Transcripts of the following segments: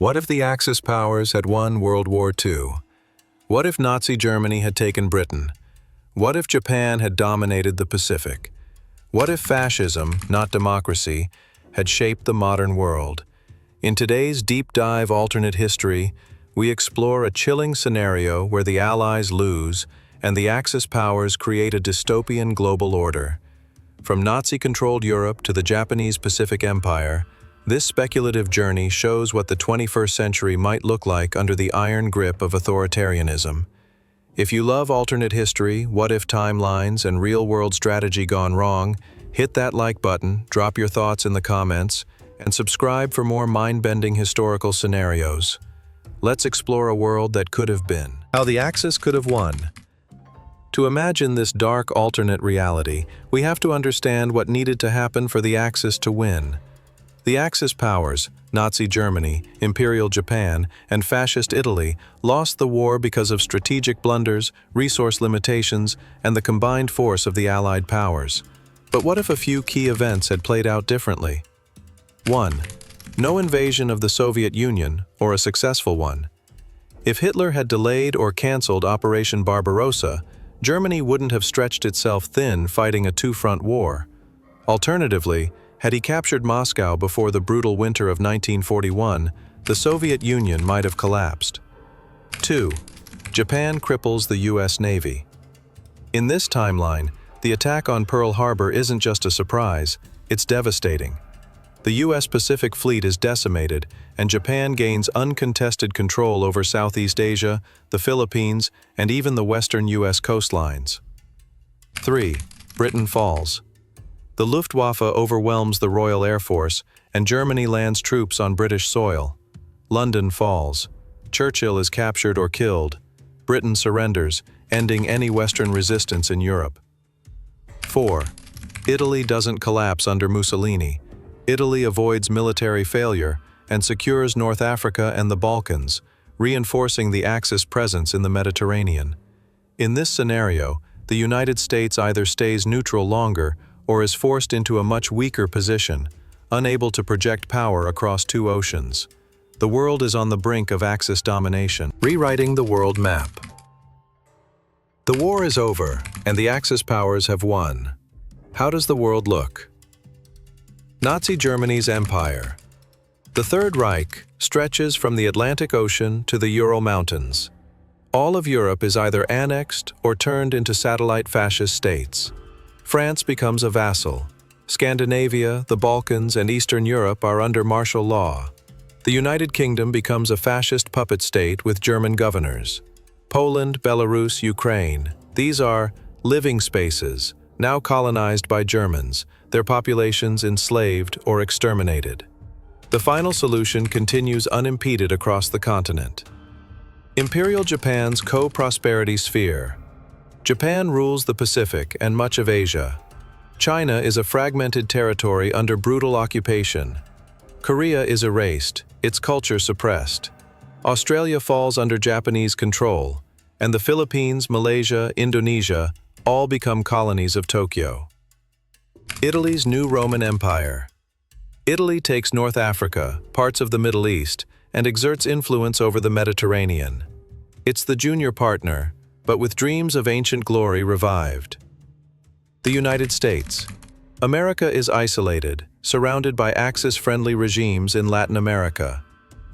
What if the Axis powers had won World War II? What if Nazi Germany had taken Britain? What if Japan had dominated the Pacific? What if fascism, not democracy, had shaped the modern world? In today's deep dive alternate history, we explore a chilling scenario where the Allies lose and the Axis powers create a dystopian global order. From Nazi-controlled Europe to the Japanese Pacific Empire, this speculative journey shows what the 21st century might look like under the iron grip of authoritarianism. If you love alternate history, what-if timelines, and real-world strategy gone wrong, hit that like button, drop your thoughts in the comments, and subscribe for more mind-bending historical scenarios. Let's explore a world that could have been. How the Axis could have won. To imagine this dark alternate reality, we have to understand what needed to happen for the Axis to win. The Axis powers, Nazi Germany, Imperial Japan, and Fascist Italy, lost the war because of strategic blunders, resource limitations, and the combined force of the Allied powers. But what if a few key events had played out differently? 1. No invasion of the Soviet Union, or a successful one. If Hitler had delayed or cancelled Operation Barbarossa, Germany wouldn't have stretched itself thin fighting a two-front war. Alternatively, had he captured Moscow before the brutal winter of 1941, the Soviet Union might have collapsed. 2. Japan cripples the U.S. Navy. In this timeline, the attack on Pearl Harbor isn't just a surprise, it's devastating. The U.S. Pacific Fleet is decimated, and Japan gains uncontested control over Southeast Asia, the Philippines, and even the western U.S. coastlines. 3. Britain falls. The Luftwaffe overwhelms the Royal Air Force, and Germany lands troops on British soil. London falls. Churchill is captured or killed. Britain surrenders, ending any Western resistance in Europe. 4. Italy doesn't collapse under Mussolini. Italy avoids military failure and secures North Africa and the Balkans, reinforcing the Axis presence in the Mediterranean. In this scenario, the United States either stays neutral longer or is forced into a much weaker position, unable to project power across two oceans. The world is on the brink of Axis domination. Rewriting the world map. The war is over, and the Axis powers have won. How does the world look? Nazi Germany's empire. The Third Reich stretches from the Atlantic Ocean to the Ural Mountains. All of Europe is either annexed or turned into satellite fascist states. France becomes a vassal. Scandinavia, the Balkans, and Eastern Europe are under martial law. The United Kingdom becomes a fascist puppet state with German governors. Poland, Belarus, Ukraine. These are living spaces, now colonized by Germans, their populations enslaved or exterminated. The final solution continues unimpeded across the continent. Imperial Japan's co-prosperity sphere. Japan rules the Pacific and much of Asia. China is a fragmented territory under brutal occupation. Korea is erased, its culture suppressed. Australia falls under Japanese control, and the Philippines, Malaysia, Indonesia all become colonies of Tokyo. Italy's new Roman Empire. Italy takes North Africa, parts of the Middle East, and exerts influence over the Mediterranean. It's the junior partner, but with dreams of ancient glory revived. The United States. America is isolated, surrounded by Axis-friendly regimes in Latin America.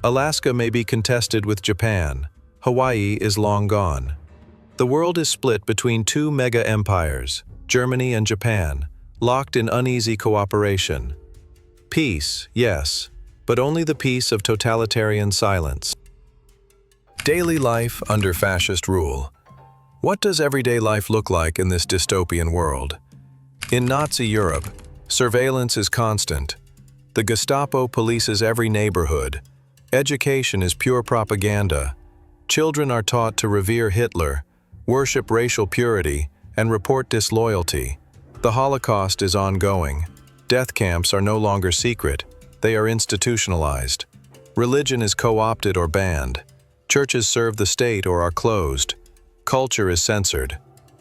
Alaska may be contested with Japan. Hawaii is long gone. The world is split between two mega-empires, Germany and Japan, locked in uneasy cooperation. Peace, yes, but only the peace of totalitarian silence. Daily life under fascist rule. What does everyday life look like in this dystopian world? In Nazi Europe, surveillance is constant. The Gestapo polices every neighborhood. Education is pure propaganda. Children are taught to revere Hitler, worship racial purity, and report disloyalty. The Holocaust is ongoing. Death camps are no longer secret. They are institutionalized. Religion is co-opted or banned. Churches serve the state or are closed. Culture is censored.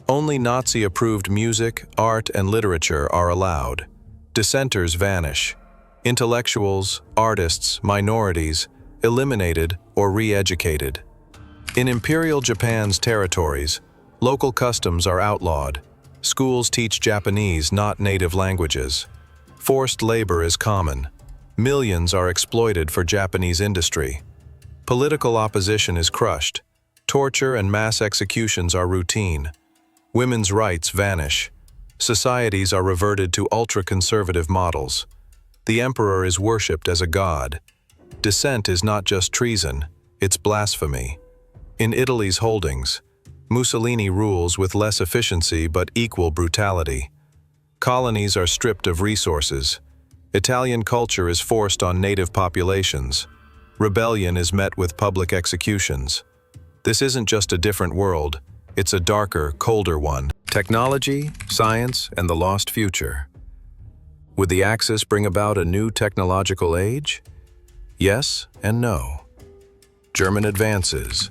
Only Nazi-approved music, art, and literature are allowed. Dissenters vanish. Intellectuals, artists, minorities, eliminated, or re-educated. In Imperial Japan's territories, local customs are outlawed. Schools teach Japanese, not native languages. Forced labor is common. Millions are exploited for Japanese industry. Political opposition is crushed. Torture and mass executions are routine. Women's rights vanish. Societies are reverted to ultra-conservative models. The emperor is worshipped as a god. Dissent is not just treason, it's blasphemy. In Italy's holdings, Mussolini rules with less efficiency but equal brutality. Colonies are stripped of resources. Italian culture is forced on native populations. Rebellion is met with public executions. This isn't just a different world, it's a darker, colder one. Technology, science, and the lost future. Would the Axis bring about a new technological age? Yes and no. German advances.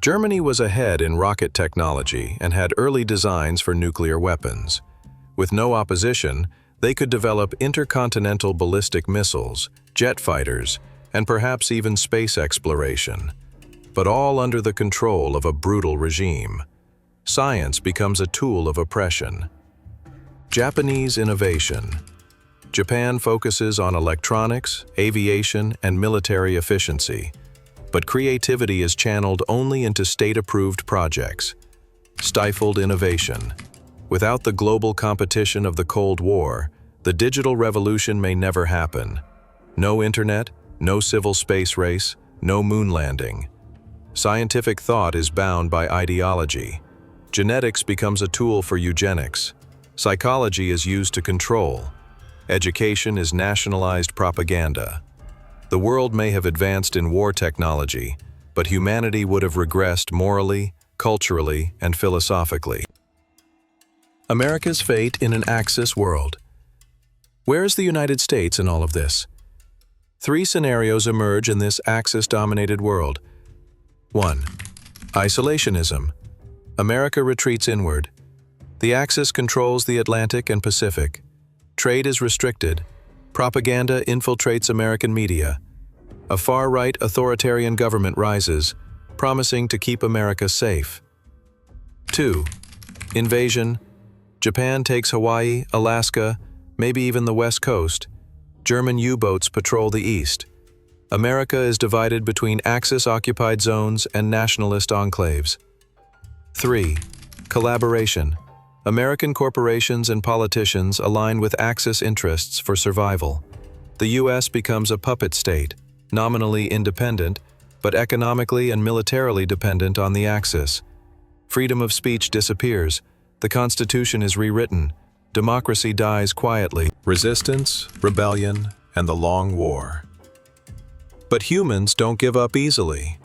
Germany was ahead in rocket technology and had early designs for nuclear weapons. With no opposition, they could develop intercontinental ballistic missiles, jet fighters, and perhaps even space exploration. But all under the control of a brutal regime. Science becomes a tool of oppression. Japanese innovation. Japan focuses on electronics, aviation, and military efficiency, but creativity is channeled only into state-approved projects. Stifled innovation. Without the global competition of the Cold War, the digital revolution may never happen. No internet, no civil space race, no moon landing. Scientific thought is bound by ideology. Genetics becomes a tool for eugenics. Psychology is used to control. Education is nationalized propaganda. The world may have advanced in war technology, but humanity would have regressed morally, culturally, and philosophically. America's fate in an Axis world. Where is the United States in all of this? Three scenarios emerge in this Axis-dominated world. 1. Isolationism. America retreats inward. The Axis controls the Atlantic and Pacific. Trade is restricted. Propaganda infiltrates American media. A far-right authoritarian government rises, promising to keep America safe. 2. Invasion. Japan takes Hawaii, Alaska, maybe even the West Coast. German U-boats patrol the east. America is divided between Axis-occupied zones and nationalist enclaves. 3. Collaboration. American corporations and politicians align with Axis interests for survival. The U.S. becomes a puppet state, nominally independent, but economically and militarily dependent on the Axis. Freedom of speech disappears. The Constitution is rewritten. Democracy dies quietly. Resistance, rebellion, and the long war. But humans don't give up easily.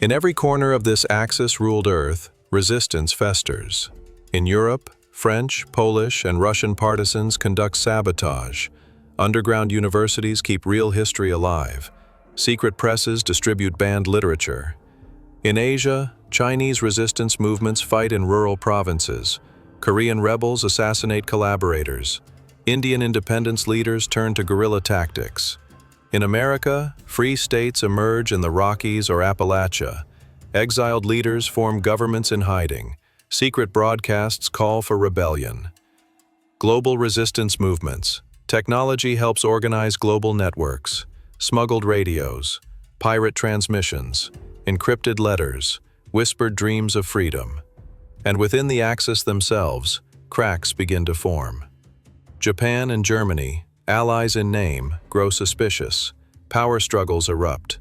In every corner of this Axis-ruled Earth, resistance festers. In Europe, French, Polish, and Russian partisans conduct sabotage. Underground universities keep real history alive. Secret presses distribute banned literature. In Asia, Chinese resistance movements fight in rural provinces. Korean rebels assassinate collaborators. Indian independence leaders turn to guerrilla tactics. In America, free states emerge in the Rockies or Appalachia. Exiled leaders form governments in hiding. Secret broadcasts call for rebellion. Global resistance movements. Technology helps organize global networks. Smuggled radios, pirate transmissions, encrypted letters, whispered dreams of freedom. And within the Axis themselves, cracks begin to form. Japan and Germany, allies in name, grow suspicious. Power struggles erupt.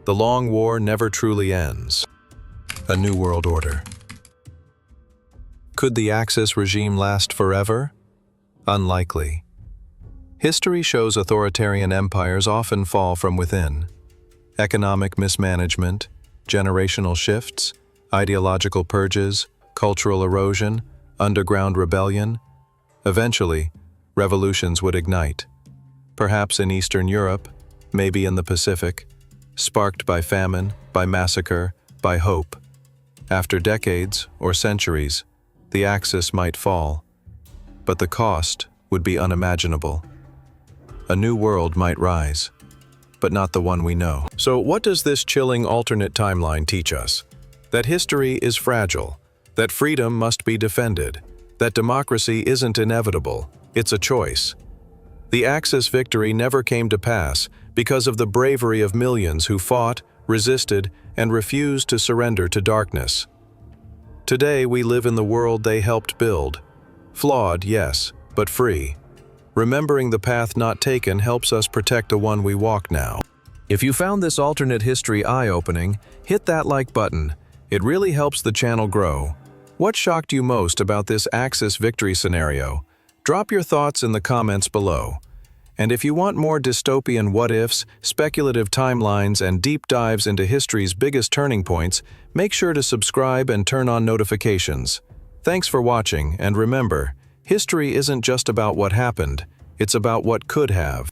The long war never truly ends. A new world order. Could the Axis regime last forever? Unlikely. History shows authoritarian empires often fall from within. Economic mismanagement, generational shifts, ideological purges, cultural erosion, underground rebellion. Eventually, revolutions would ignite. Perhaps in Eastern Europe, maybe in the Pacific, sparked by famine, by massacre, by hope. After decades or centuries, the Axis might fall, but the cost would be unimaginable. A new world might rise. but not the one we know. So what does this chilling alternate timeline teach us? That history is fragile, that freedom must be defended, that democracy isn't inevitable, it's a choice. The Axis victory never came to pass because of the bravery of millions who fought, resisted, and refused to surrender to darkness. Today we live in the world they helped build. Flawed, yes, but free. Remembering the path not taken helps us protect the one we walk now. If you found this alternate history eye-opening, hit that like button. It really helps the channel grow. What shocked you most about this Axis victory scenario? Drop your thoughts in the comments below. And if you want more dystopian what-ifs, speculative timelines, and deep dives into history's biggest turning points, make sure to subscribe and turn on notifications. Thanks for watching, and remember, history isn't just about what happened, it's about what could have.